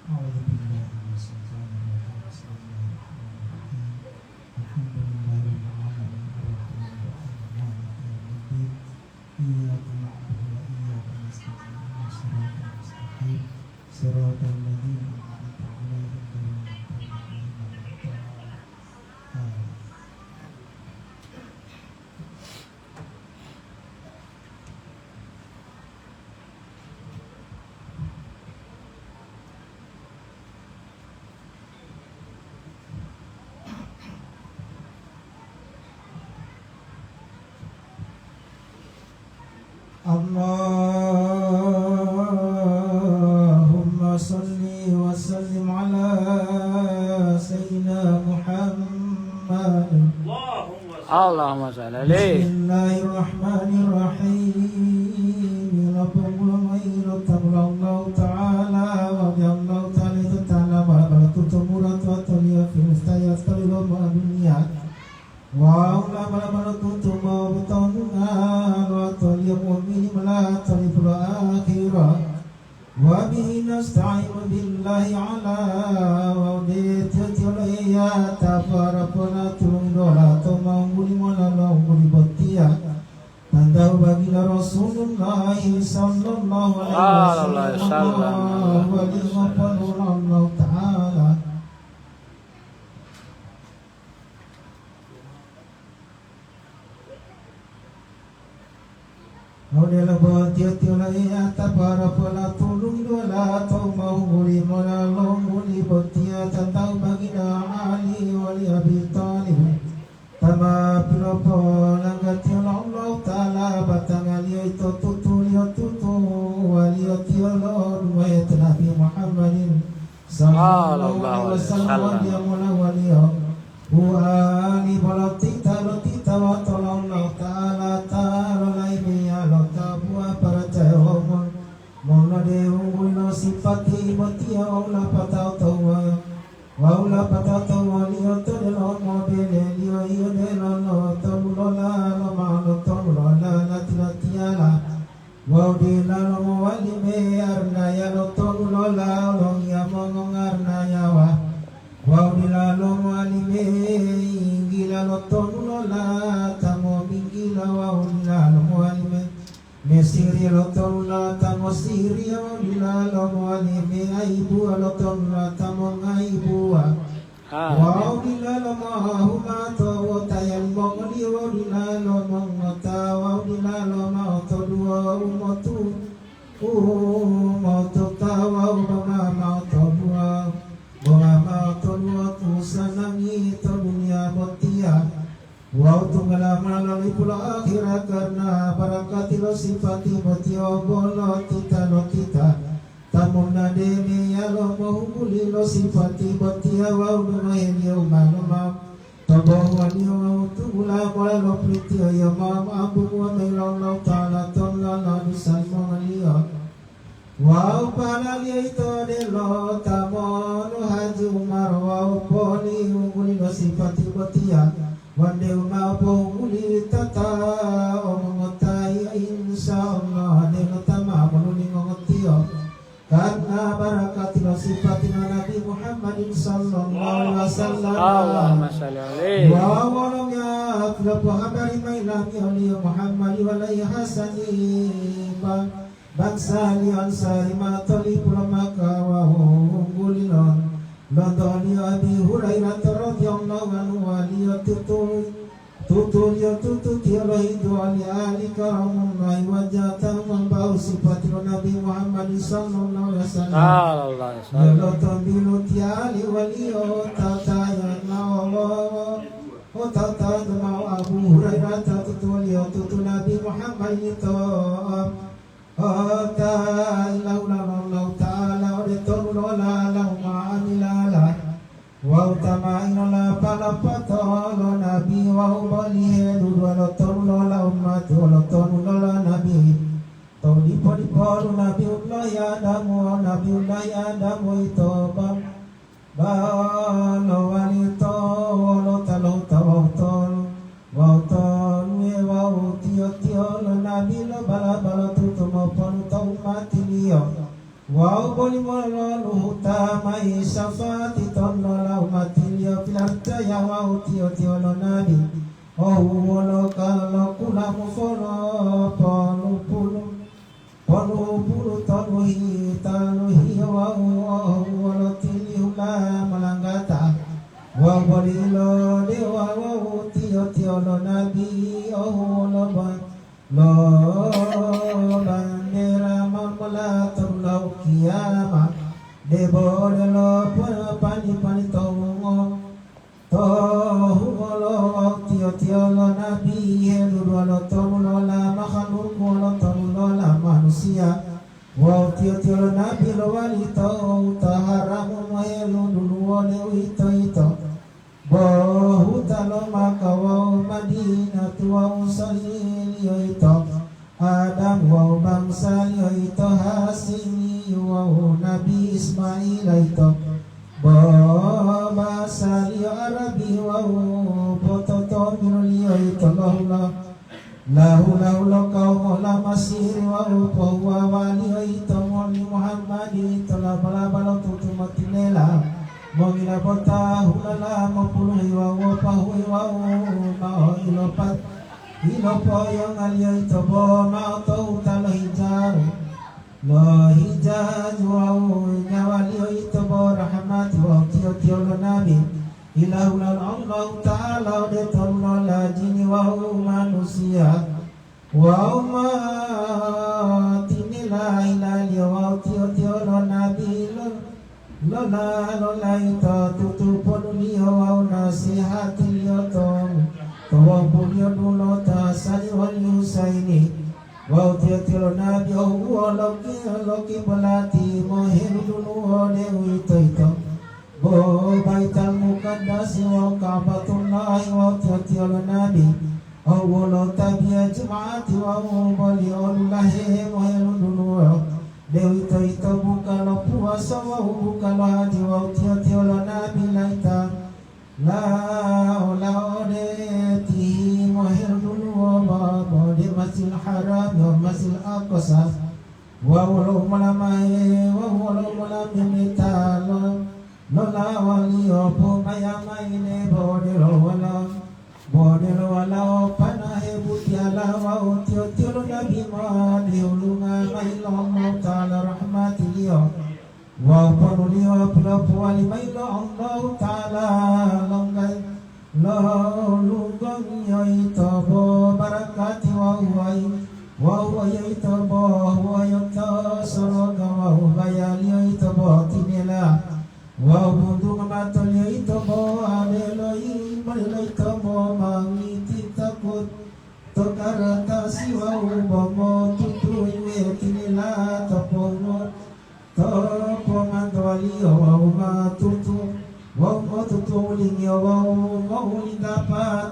أعوذ بالله من الشيطان الرجيم بسم الله الرحمن الرحيم الحمد لله رب العالمين الرحمن الرحيم مالك يوم الدين إياك نعبد وإياك نستعين اهدنا الصراط المستقيم صراط الذين أنعمت عليهم غير المغضوب عليهم ولا الضالين آمين. اللهم صل وسلم على سيدنا محمد. Allahumma shalli alaihi. Bismillahirrahmanirrahim. Allah Ta'ala wa bi'allahu ta'ala wa barakatuh wa tawliya fi mustayas tawliya wa dunia wa Allah barakatuh wa bitawna wa tawliya mu'mini la tawliya akhirah wa bihi nasta'inu billahi ala wa udiyatiyya tafarapuna tulundola tumanguli molalonguli botia Tanda baginda Rasulullah sallallahu alaihi wasallam Allah Ta'ala. Audela batiatila ya tabara pala tulung dola tau mau guli mola longguli botia tanda baginda Ali wali Abi Talib. Tama pilopo langgatio Allah Ta'ala batangalia itu tutulio tutu walio tiolo ruwayat Nabi Muhammadin sallallahu alaihi wasallam dia mula walio Buani balotita lotita watolong Allah Ta'ala ta'ala laimia lota buah para cahomon Mona deung no sifati motia Allah patau tawa Waula patata walio todelo mobile lio io delo no tomulola lo malo tomulola latilatiala Waudila lo mowali me arnaya lo tomulola lo ngiyamong arnaya wa Waudila lo mowali me ingila lo tomulola tamo mingila waudila lo mowali me Mesiri lo tolna tamo siria lila lo moali me aibu lo tolna tamo aibu wa lila lo mahuma to tayan mongoli wa lila lo mongota wa lila lo mauto dua umotu umoto tawa ubama mauto dua mauto dua tu sanangi to dunia botia Wa tunggala malalui pula akhirat karena barakatilo sifati batio bolo tita lo tita tamuna demi ya lo mahubuli lo sifati batia wa udumahin ya umanuma tabahu waniyo wa utugula wala lo pritio ya mam abu wa mailong lo ta'ala tonla la dusan mongaliyo wa upala liya ito de lo tamo lo haju marwa upoli unguli lo sifati batia Wande umabong uli tata omongotai insyaallah deno tama maluling ngotio karena barakatilo sifatina Nabi Muhammadin sallallahu alaihi wasallam Allahumma shalli alaihi. wa walongnya flapo habari mailam ya Muhammad wa alaihi hasani bangsa li ansari matali pulamaka wa ungulilon Londoni Abi Hurairah radhiyallahu anhu waliya tutul ya tutu tiara hidu ali karamullahi wajata membau sifat Nabi Muhammad sallallahu alaihi wasallam ya loton bilu tiali waliyo tataya Allah o tataya mau Abu Hurairah tutul ya tutu Nabi Muhammad itu Allah Ta'ala Odetulola Lahuma Amilala Wa utamain la palapatolo Nabi wa ubalihe Dudwalo tolola umatu Lo tolola Nabi Taulipo dipolu Nabi Allah ya Adamu Nabi Allah ya Adamu Ito Balo walito Walo talo tawatol Wautol Wau tio tio Lo Nabi lo bala bala tutumo Polu tau mati liyo wa boli wala luhuta mai safati tonno la umatilio filata ya wa utio tio lo nabi o wolo kala kula mufolo polu pulu tonu hi wa wolo tili ula malanggata wa boli lo de wa utio tio lo nabi o wolo lo bandera mamala terlau kiama debo lo pani tongo lo tio lo nabi helu lo tomulo la makhluk lo tomulo la manusia wa tio lo nabi lo walito taharamu helu dulu le ito bahutalo makawa madinah wa usalil yoito Adam wa bangsa yoito Hasimi wa Nabi Ismail yoito bahasa Arabi wa pototo minul yoito lahu kaum la masir wa wali yoito Muhammad telah bala tutumatinela Mongila bota hulala mapuluhi wa pahui wa ma ilopat ilopo yang aliyah itobo ma to utalo hijar lo hijaj wa nyawali itobo rahmat wa tio lo nabi ilahulal Allah ta'ala de tolno la jini wa manusia wa tinila ilali wa tio lo nabi Lola ita tutu ponulio wa nasihati yotong Tawa punyo dulo ta sali wal yusaini Wa tio nabi wa loki balati mohiru dulu ne ito Bo baital mukaddasi wa ka'batullahi wa tio nabi Awolo tabiya jemaati wa bali olullahi mohiru dulu Dewi to buka lo puasa wa buka lo haji wa tio lo nabi laita la ode ti mohir dulu wa di masjid haram wa masjid aqsa wa wala malamai wa wala malamita lo la wali opo mayamai ne bodelo wala panahe butiala wa tio lo nabi ma diulunga mailong ta'ala rahmatiliyo wa panuliyo pilopo walimailo Allah ta'ala longgay lulunggong yoito bo barakati wa huway yoito bo huway yoito soroga wa hubayali yoito bo tinila wa bundu mamatol yoito bo abeloy mariloito bo mangiti takut Tokarata siwa ubomo tutuwe tinila topongo Topomandwali wa tutu Wa tutu ulingi wa ulingapa